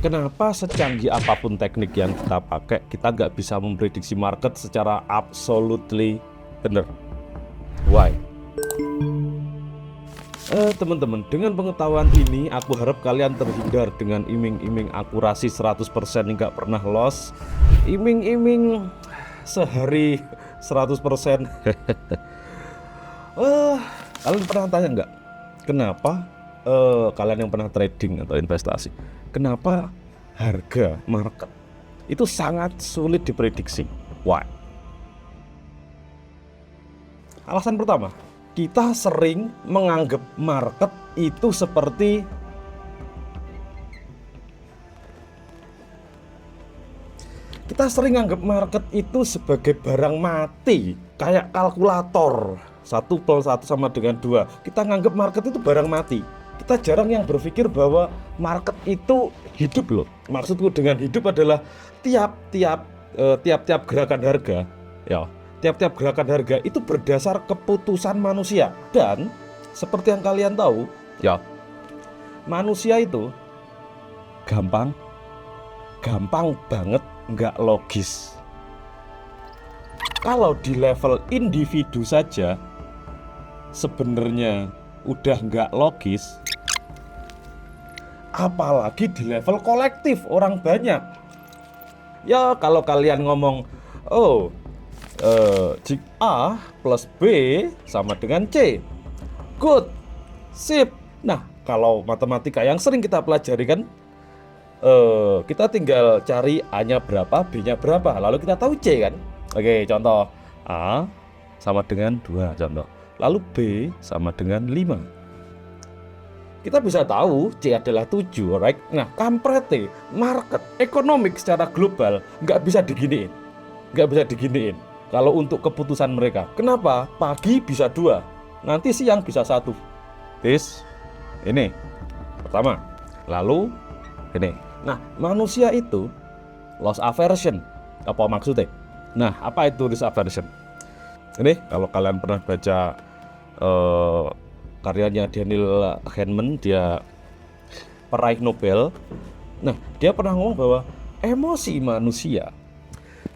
Kenapa secanggih apapun teknik yang kita pakai, kita nggak bisa memprediksi market secara absolutely benar? Why? Teman-teman, dengan pengetahuan ini aku harap kalian terhindar dengan iming-iming akurasi 100% nggak pernah loss, iming-iming sehari 100%. Kalian pernah tanya nggak, kenapa kalian yang pernah trading atau investasi, kenapa harga market itu sangat sulit diprediksi? Why? Alasan pertama, kita sering menganggap market itu seperti sebagai barang mati, kayak kalkulator 1+1 sama dengan 2. Kita nganggap market itu barang mati. Kita jarang yang berpikir bahwa market itu hidup loh. Maksudku dengan hidup adalah tiap-tiap gerakan harga, ya, tiap-tiap gerakan harga itu berdasar keputusan manusia. Dan seperti yang kalian tahu, ya, manusia itu gampang banget nggak logis. Kalau di level individu saja sebenarnya udah nggak logis, apalagi di level kolektif orang banyak. Ya kalau kalian ngomong, jika A plus B sama dengan C, good, sip. Nah, kalau matematika yang sering kita pelajari kan, kita tinggal cari A-nya berapa, B-nya berapa, lalu kita tahu C kan. Oke, contoh A sama dengan 2 contoh, lalu B sama dengan 5. Kita bisa tahu C adalah 7, right? Nah, kampretnya market, ekonomik secara global nggak bisa diginiin. Kalau untuk keputusan mereka. Kenapa? Pagi bisa 2, nanti siang bisa 1. Ini pertama. Lalu ini. Nah, manusia itu loss aversion. Apa maksudnya? Nah, apa itu risk aversion? Ini kalau kalian pernah baca karyanya Daniel Kahneman, dia peraih Nobel. Nah, dia pernah ngomong bahwa emosi manusia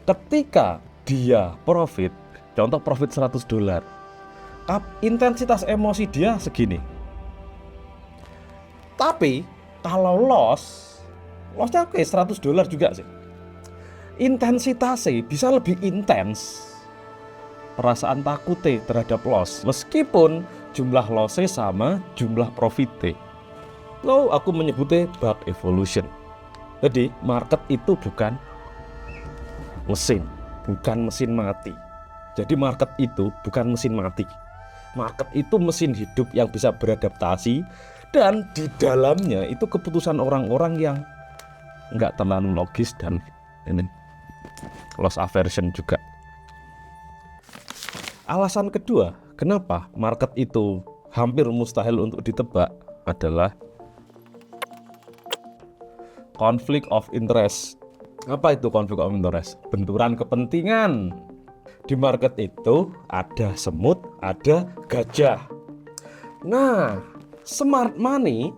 ketika dia profit, contoh profit $100, intensitas emosi dia segini. Tapi kalau lossnya oke, $100 juga sih, intensitasnya bisa lebih intens. Perasaan takutnya terhadap loss, meskipun jumlah lossnya sama jumlah profitnya. Lalu aku menyebutnya bug evolution. Jadi market itu bukan mesin mati. Jadi market itu bukan mesin mati. Market itu mesin hidup yang bisa beradaptasi, dan di dalamnya itu keputusan orang-orang yang nggak terlalu logis dan ini loss aversion juga. Alasan kedua, kenapa market itu hampir mustahil untuk ditebak adalah konflik of interest. Apa itu konflik of interest? Benturan kepentingan. Di market itu ada semut, ada gajah. Nah, smart money,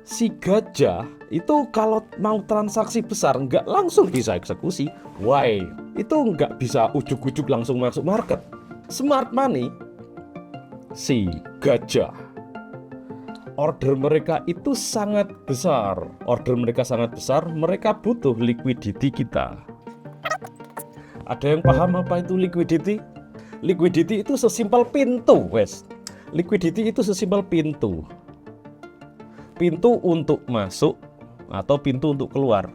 si gajah itu kalau mau transaksi besar nggak langsung bisa eksekusi. Why? Itu nggak bisa ujuk-ujuk langsung masuk market. Smart money, si gajah, order mereka itu sangat besar. Mereka butuh liquidity kita. Ada yang paham apa itu liquidity? Liquidity itu sesimpel pintu, wes. Liquidity itu sesimpel pintu. Pintu untuk masuk atau pintu untuk keluar.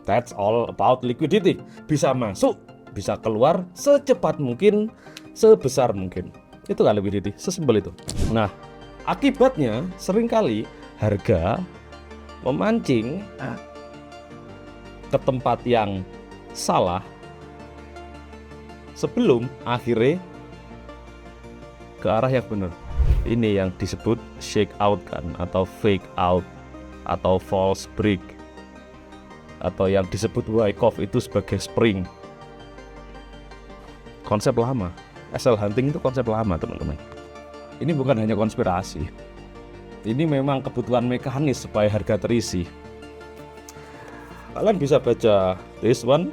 That's all about liquidity. Bisa masuk, bisa keluar secepat mungkin, sebesar mungkin. Itu kan liquidity, sesimpel itu. Nah, akibatnya seringkali harga memancing ke tempat yang salah sebelum akhirnya ke arah yang benar. Ini yang disebut shake out kan, atau fake out, atau false break, atau yang disebut Wyckoff itu sebagai spring. Konsep lama. SL hunting itu konsep lama, teman-teman. Ini bukan hanya konspirasi. Ini memang kebutuhan mekanis supaya harga terisi. Kalian bisa baca this one,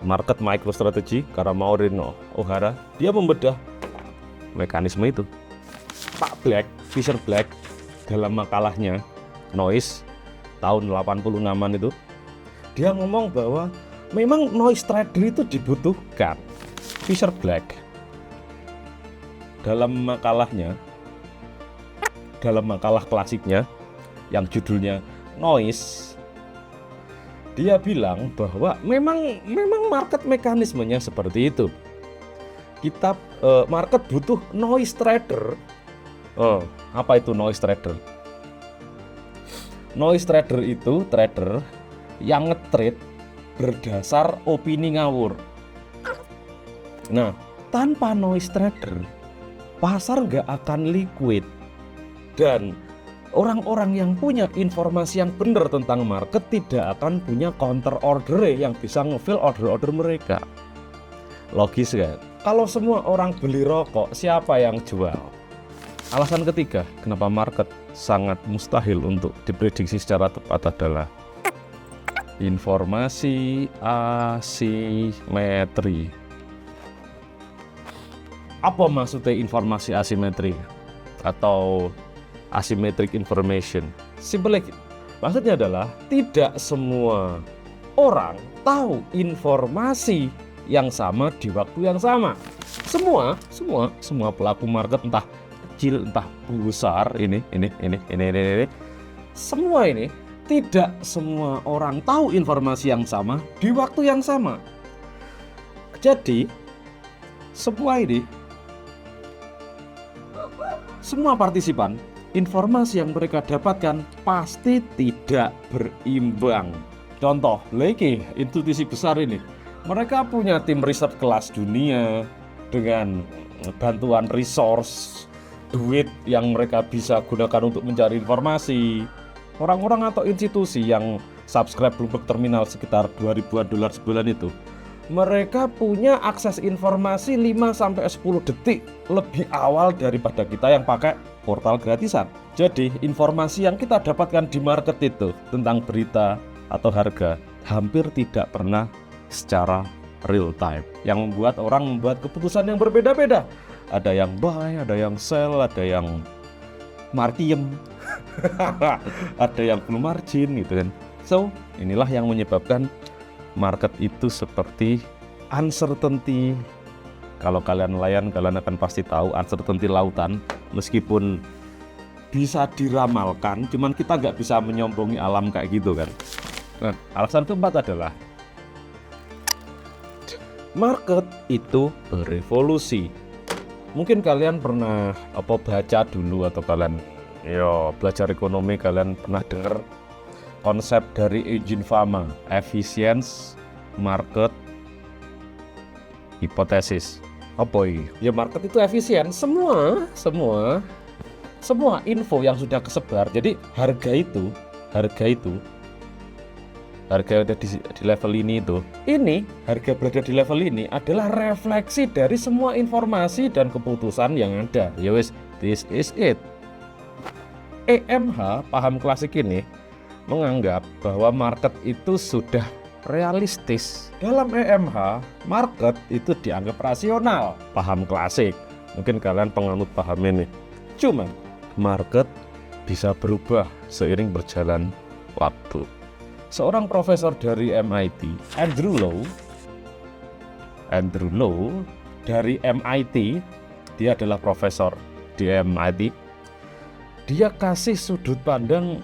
Market MicroStrategy, karena Maureen O'Hara. Dia membedah mekanisme itu. Pak Black, Fisher Black, dalam makalahnya Noise tahun 86-an itu, dia ngomong bahwa memang noise trader itu dibutuhkan. Fisher Black dalam makalah klasiknya yang judulnya Noise, dia bilang bahwa memang market mekanismenya seperti itu. Market butuh noise trader. Apa itu noise trader? Noise trader itu trader yang nge-trade berdasar opini ngawur. Nah, tanpa noise trader, pasar nggak akan liquid. Dan orang-orang yang punya informasi yang benar tentang market tidak akan punya counter order yang bisa ngefill order-order mereka. Logis kan? Kalau semua orang beli rokok, siapa yang jual? Alasan ketiga, kenapa market sangat mustahil untuk diprediksi secara tepat adalah informasi asimetri. Apa maksudnya informasi asimetri atau asymmetric information? Simpelnya, maksudnya adalah tidak semua orang tahu informasi yang sama di waktu yang sama. Semua pelaku market, entah kecil entah besar, ini, semua ini tidak semua orang tahu informasi yang sama di waktu yang sama. Jadi semua partisipan, informasi yang mereka dapatkan pasti tidak berimbang. Contoh lagi, institusi besar ini, mereka punya tim riset kelas dunia dengan bantuan resource, duit yang mereka bisa gunakan untuk mencari informasi. Orang-orang atau institusi yang subscribe Bloomberg Terminal sekitar $2.000 sebulan itu, mereka punya akses informasi 5-10 detik lebih awal daripada kita yang pakai portal gratisan. Jadi informasi yang kita dapatkan di market itu tentang berita atau harga hampir tidak pernah secara real time, yang membuat orang membuat keputusan yang berbeda-beda. Ada yang buy, ada yang sell, ada yang markiem, ada yang full margin gitu kan. So inilah yang menyebabkan market itu seperti uncertainty. Kalau kalian nelayan, kalian akan pasti tahu uncertainty lautan. Meskipun bisa diramalkan, cuman kita nggak bisa menyombongi alam kayak gitu kan. Nah, alasan keempat adalah market itu berevolusi. Mungkin kalian pernah baca dulu, atau kalian belajar ekonomi, kalian pernah dengar konsep dari Eugene Fama, efficiency market hypothesis. Apa ini? Ya, market itu efisien, semua info yang sudah kesebar. Jadi harga yang ada di level ini harga berada di level ini adalah refleksi dari semua informasi dan keputusan yang ada. Ya wes, this is it. EMH, paham klasik ini, menganggap bahwa market itu sudah realistis. Dalam EMH, market itu dianggap rasional. Paham klasik, mungkin kalian penganut paham ini. Cuma market bisa berubah seiring berjalan waktu. Seorang profesor dari MIT, Andrew Lo dari MIT, dia adalah profesor di MIT. Dia kasih sudut pandang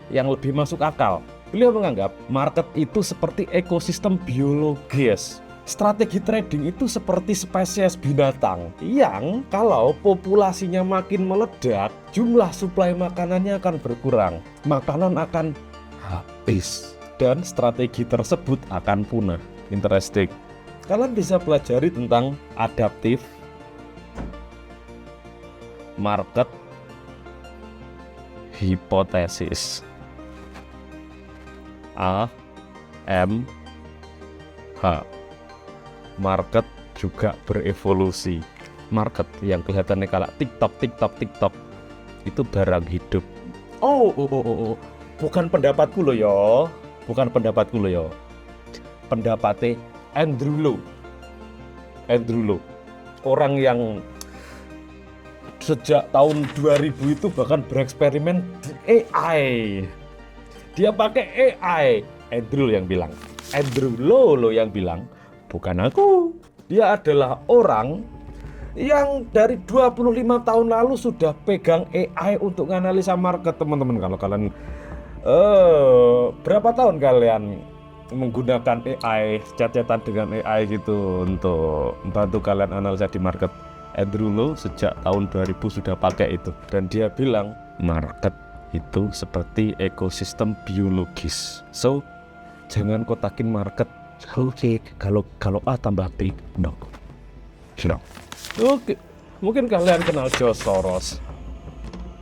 yang lebih masuk akal. Beliau menganggap market itu seperti ekosistem biologis. Strategi trading itu seperti spesies binatang yang kalau populasinya makin meledak, jumlah suplai makanannya akan berkurang. Makanan akan habis dan strategi tersebut akan punah. Interesting. Kalian bisa pelajari tentang adaptive market hypothesis, AMH. Market juga berevolusi. Market yang kelihatannya kayak TikTok itu barang hidup. Bukan pendapatku loh ya. bukan pendapatku loh ya. Pendapatnya Andrew Lo. Orang yang sejak tahun 2000 itu bahkan bereksperimen di AI. Dia pakai AI. Andrew Lo yang bilang, bukan aku. Dia adalah orang yang dari 25 tahun lalu sudah pegang AI untuk menganalisa market, teman-teman. Kalau kalian berapa tahun kalian menggunakan AI, chat-chatan dengan AI gitu untuk membantu kalian analisa di market? Andrew Lo sejak tahun 2000 sudah pakai itu, dan dia bilang market itu seperti ekosistem biologis. So jangan kotakin market oke kalau A tambah B. No. Oke, mungkin kalian kenal George Soros.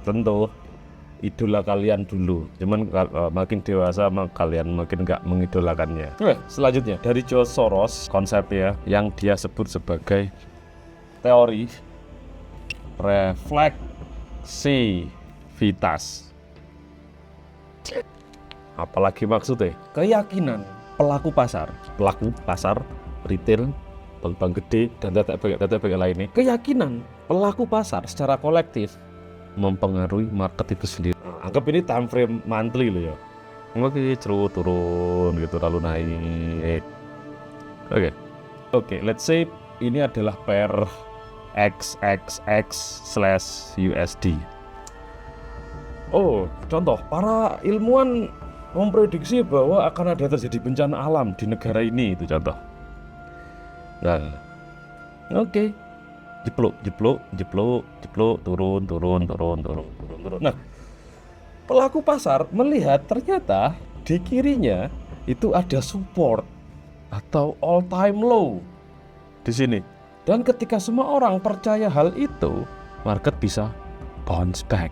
Tentu idola kalian dulu. Cuman makin dewasa kalian makin nggak mengidolakannya. Selanjutnya dari George Soros, konsepnya yang dia sebut sebagai teori refleksivitas. Apalagi maksudnya? Keyakinan pelaku pasar retail, bank gede, dan tetek lainnya. Keyakinan pelaku pasar secara kolektif mempengaruhi market itu sendiri. Anggap ini time frame monthly loh ya. Oke, turun gitu lalu naik. Oke, let's say ini adalah pair XXX/USD. Oh, contoh, para ilmuwan memprediksi bahwa akan ada terjadi bencana alam di negara ini, itu contoh. Nah, oke. Jeplok, turun. Nah, pelaku pasar melihat ternyata di kirinya itu ada support atau all time low di sini. Dan ketika semua orang percaya hal itu, market bisa bounce back.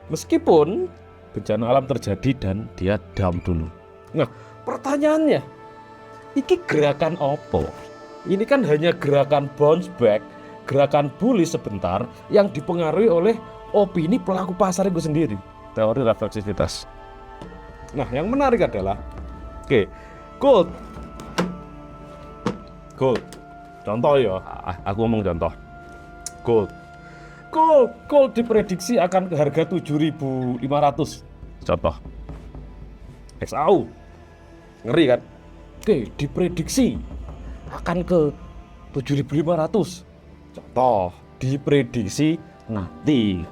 Meskipun bencana alam terjadi dan dia down dulu. Nah, pertanyaannya, ini gerakan apa? Ini kan hanya gerakan bounce back, gerakan bullish sebentar yang dipengaruhi oleh opini pelaku pasar itu sendiri. Teori refleksivitas. Nah, yang menarik adalah, gold. Contoh ya, aku ngomong contoh. Gold diprediksi akan ke harga 7.500. Contoh. XAU. Ngeri kan? Diprediksi akan ke 7.500. Contoh, diprediksi nanti.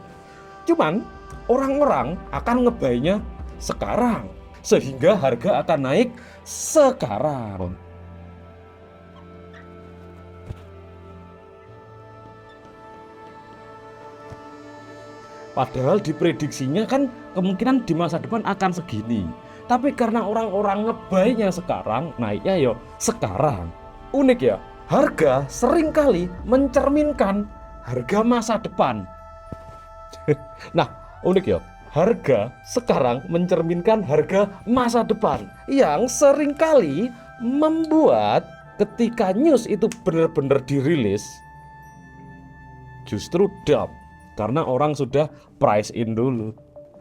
Cuman orang-orang akan ngebaynya sekarang, sehingga harga akan naik sekarang. Padahal diprediksinya kan kemungkinan di masa depan akan segini. Tapi karena orang-orang ngebaynya sekarang, naiknya ya sekarang. Unik ya, harga seringkali mencerminkan harga masa depan. Nah, unik ya, harga sekarang mencerminkan harga masa depan, yang seringkali membuat ketika news itu benar-benar dirilis, justru down. Karena orang sudah price in dulu.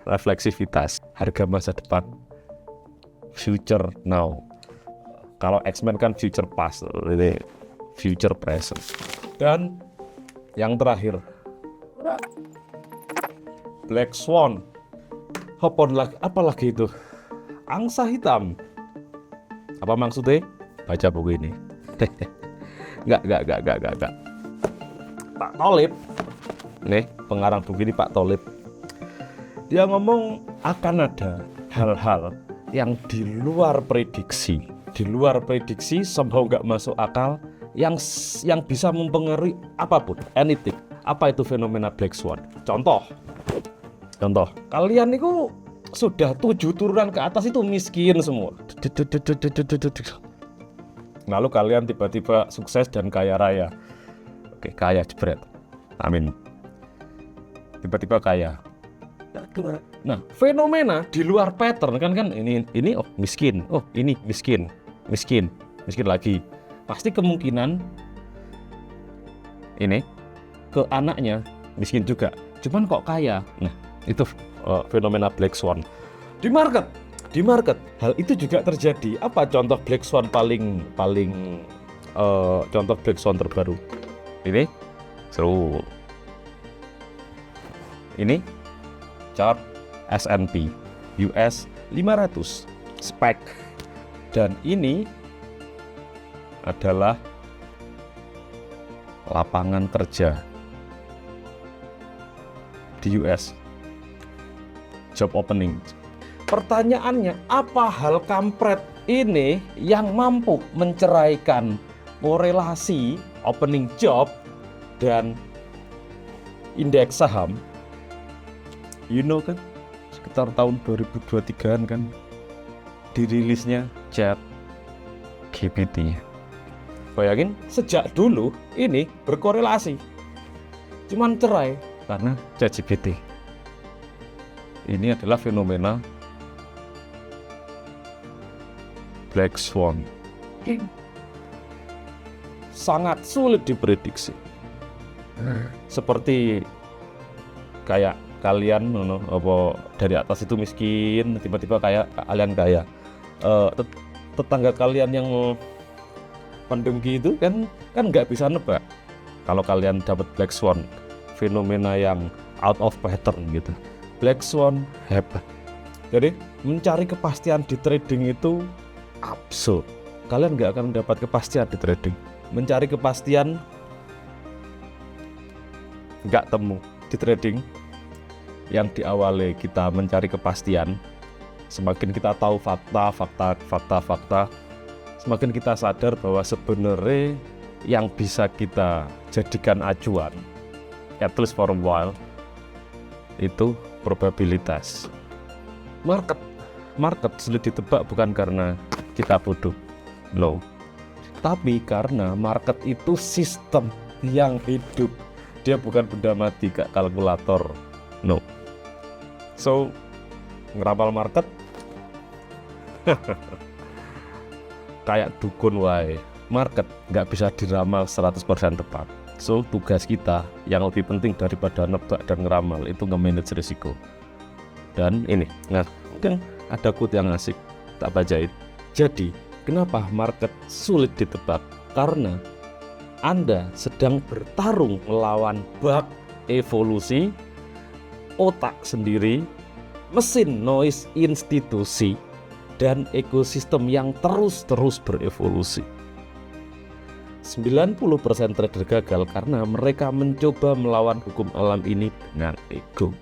Refleksivitas, harga masa depan, future now. Kalau X-Men kan future past, ini future present. Dan yang terakhir, Black Swan. Apa lagi itu? Angsa hitam. Apa maksudnya? Baca buku ini. Enggak. Pak Tholib, nih pengarang buku ini Pak Tholib, dia ngomong akan ada hal-hal yang di luar prediksi, somehow nggak masuk akal, yang bisa mempengaruhi apapun, anything. Apa itu fenomena Black Swan? Contoh, kalian itu sudah 7 turunan ke atas itu miskin semua. Lalu kalian tiba-tiba sukses dan kaya raya. Oke, kaya jebret. Amin. Tiba-tiba kaya. Nah, fenomena di luar pattern kan ini oh miskin, oh ini miskin lagi. Pasti kemungkinan ini ke anaknya miskin juga. Cuman kok kaya. Nah, itu fenomena Black Swan di market. Hal itu juga terjadi. Apa contoh Black Swan contoh Black Swan terbaru? Ini seru. Ini chart S&P US 500 SPAC, dan ini adalah lapangan kerja di US, job opening. Pertanyaannya, apa hal kampret ini yang mampu menceraikan korelasi opening job dan indeks saham? Kan sekitar tahun 2023 kan dirilisnya ChatGPT. Bayangin, sejak dulu ini berkorelasi, cuman cerai karena ChatGPT. Ini adalah fenomena Black Swan. Sangat sulit diprediksi. Seperti kayak kalian dari atas itu miskin, tiba-tiba kalian kaya. Tetangga kalian yang pendengki itu kan nggak bisa nebak kalau kalian dapat Black Swan, fenomena yang out of pattern gitu. Black Swan hebat. Jadi mencari kepastian di trading itu absurd. Kalian nggak akan mendapat kepastian di trading. Mencari kepastian nggak temu di trading. Yang diawali kita mencari kepastian, semakin kita tahu fakta, semakin kita sadar bahwa sebenarnya yang bisa kita jadikan acuan, at least for a while, itu probabilitas. Market sulit ditebak bukan karena kita bodoh, no, tapi karena market itu sistem yang hidup. Dia bukan benda mati kayak kalkulator, no. So, ngeramal market kayak dukun wae. Market nggak bisa diramal 100% tepat. So, tugas kita yang lebih penting daripada nebak dan ngeramal itu nge-manage risiko. Dan ini, mungkin ada quote yang asik, tak bacain. Jadi, kenapa market sulit ditebak? Karena Anda sedang bertarung melawan bug evolusi, otak sendiri, mesin noise institusi, dan ekosistem yang terus berevolusi. 90% trader gagal karena mereka mencoba melawan hukum alam ini dengan ego.